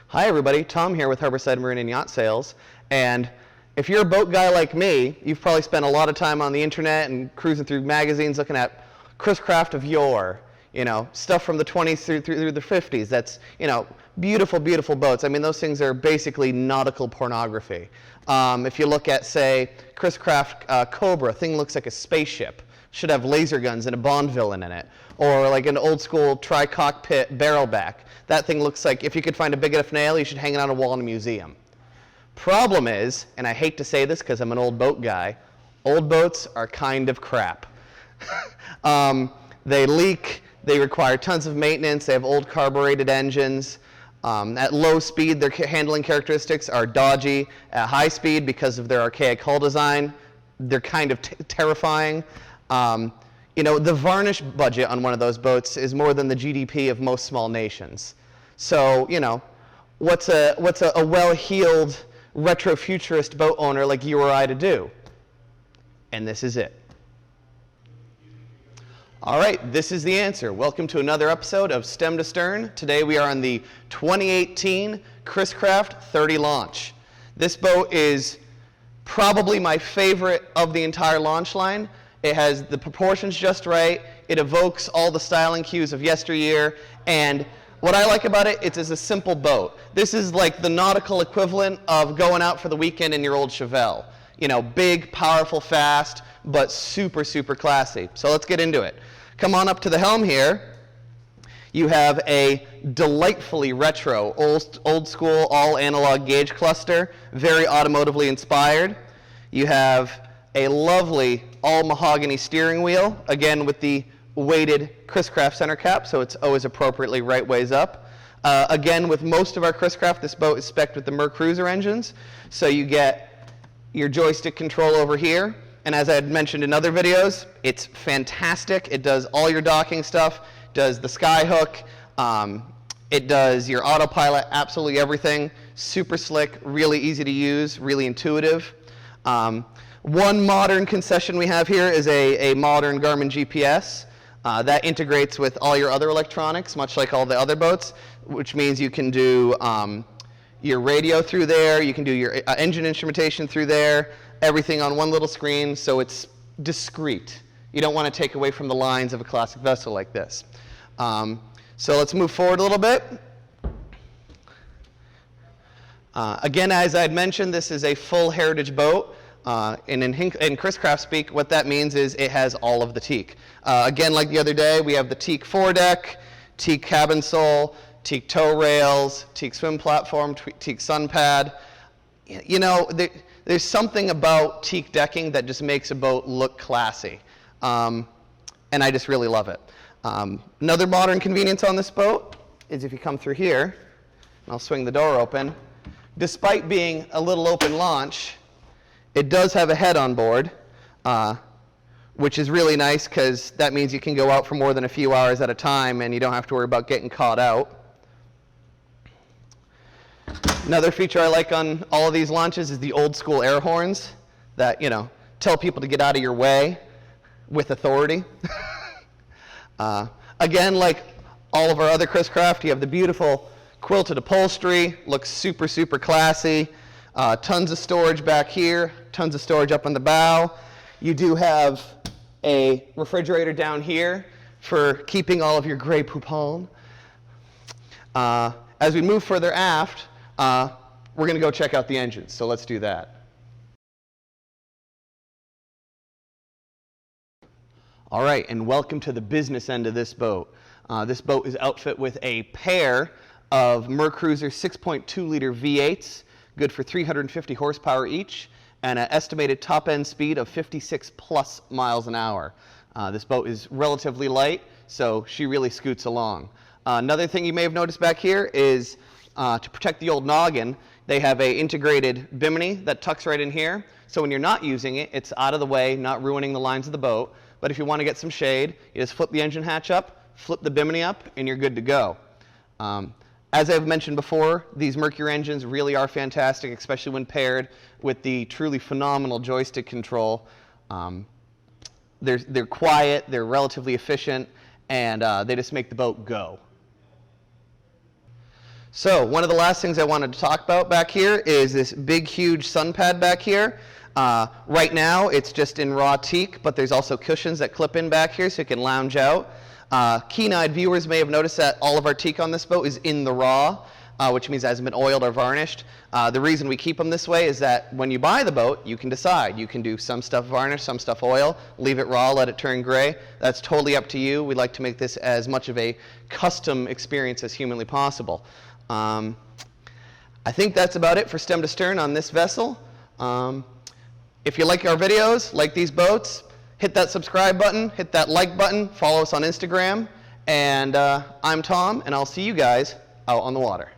Hi everybody, Tom here with Harborside Marine and Yacht Sales. And if you're a boat guy like me, you've probably spent a lot of time on the internet and cruising through magazines looking at Chris Craft of yore, stuff from the 20s through the 50s. That's, beautiful, beautiful boats. I mean, those things are basically nautical pornography. If you look at, say, Chris Craft Cobra, thing looks like a spaceship. Should have laser guns and a Bond villain in it. Or like an old school tri-cockpit barrelback. That thing looks like, if you could find a big enough nail, you should hang it on a wall in a museum. Problem is, and I hate to say this because I'm an old boat guy, old boats are kind of crap. They leak, they require tons of maintenance, they have old carbureted engines. At low speed, their handling characteristics are dodgy. At high speed, because of their archaic hull design, they're kind of terrifying. The varnish budget on one of those boats is more than the GDP of most small nations. So, what's a well-heeled retro-futurist boat owner like you or I to do? And this is it. All right, this is the answer. Welcome to another episode of Stem to Stern. Today we are on the 2018 Chris Craft 30 launch. This boat is probably my favorite of the entire launch line. It has the proportions just right. It evokes all the styling cues of yesteryear. And what I like about it, it's a simple boat. This is like the nautical equivalent of going out for the weekend in your old Chevelle. Big, powerful, fast, but super, super classy. So let's get into it. Come on up to the helm here. You have a delightfully retro, old school, all analog gauge cluster, very automotively inspired. You have a lovely all mahogany steering wheel, again with the weighted Chris Craft center cap, so it's always appropriately right ways up. Again, with most of our Chris Craft, this boat is spec'd with the MerCruiser engines, so you get your joystick control over here. And as I had mentioned in other videos, it's fantastic. It does all your docking stuff, does the skyhook, it does your autopilot, absolutely everything. Super slick, really easy to use, really intuitive. One modern concession we have here is a modern Garmin GPS. That integrates with all your other electronics, much like all the other boats, which means you can do your radio through there, you can do your engine instrumentation through there, everything on one little screen, so it's discreet. You don't want to take away from the lines of a classic vessel like this. So let's move forward a little bit. Again, as I had mentioned, this is a full heritage boat. In Chris Craft speak, what that means is it has all of the teak. Again, like the other day, we have the teak foredeck, teak cabin sole, teak tow rails, teak swim platform, teak sun pad. There's something about teak decking that just makes a boat look classy. And I just really love it. Another modern convenience on this boat is if you come through here, and I'll swing the door open, despite being a little open launch, it does have a head on board, which is really nice because that means you can go out for more than a few hours at a time and you don't have to worry about getting caught out. Another feature I like on all of these launches is the old school air horns that, tell people to get out of your way with authority. Again, like all of our other Chris Craft, you have the beautiful quilted upholstery, looks super, super classy. Tons of storage back here, tons of storage up on the bow. You do have a refrigerator down here for keeping all of your Grey Poupon. As we move further aft, we're going to go check out the engines, so let's do that. All right, and welcome to the business end of this boat. This boat is outfitted with a pair of MerCruiser 6.2 liter V8s, good for 350 horsepower each, and an estimated top-end speed of 56 plus miles an hour. This boat is relatively light, so she really scoots along. Another thing you may have noticed back here is to protect the old noggin, they have an integrated bimini that tucks right in here. So when you're not using it, it's out of the way, not ruining the lines of the boat. But if you want to get some shade, you just flip the engine hatch up, flip the bimini up, and you're good to go. As I've mentioned before, these Mercury engines really are fantastic, especially when paired with the truly phenomenal joystick control. They're quiet, they're relatively efficient, and they just make the boat go. So one of the last things I wanted to talk about back here is this big, huge sun pad back here. Right now, it's just in raw teak, but there's also cushions that clip in back here so you can lounge out. Keen-eyed viewers may have noticed that all of our teak on this boat is in the raw, which means it hasn't been oiled or varnished. The reason we keep them this way is that when you buy the boat, you can decide. You can do some stuff varnish, some stuff oil, leave it raw, let it turn gray. That's totally up to you. We like to make this as much of a custom experience as humanly possible. I think that's about it for Stem to Stern on this vessel. If you like our videos, like these boats, hit that subscribe button, hit that like button, follow us on Instagram. And I'm Tom, and I'll see you guys out on the water.